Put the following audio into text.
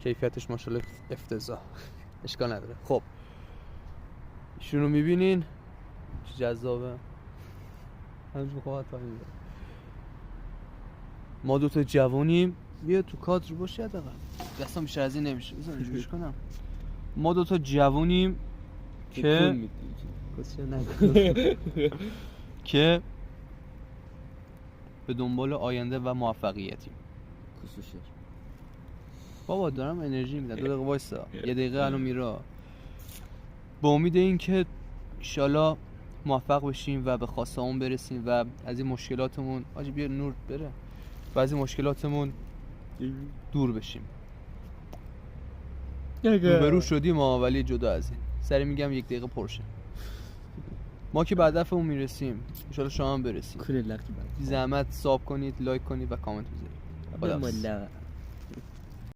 کیفیتش ماشاءالله افتضاح. اشکال نداره. خب ایشون رو میبینین چه جذابه. هنوز میخواد تا این ما دوتا جوونیم. بیا تو کادر باشه حداقل دستم بیشتر از این نمیشه. بذار جوش کنم. ما دوتا جوونیم که به دنبال آینده و موفقیتیم. خصوصی بابا دارم انرژی میدم. 2 دقیقه وایسا. 1 دقیقه الان میره. با امید این که انشالله موفق بشیم و به خواسته‌مون برسیم و از این مشکلاتمون آجی بیا نور بره و از این مشکلاتمون دور بشیم. روبرو شدیم ولی جدا از این. سری میگم 1 دقیقه پرشه. ما که به هدفمون میرسیم انشالله شما هم برسیم. کل لکی زحمت ساب کنید، لایک کنید و کامنت بذارید. خدا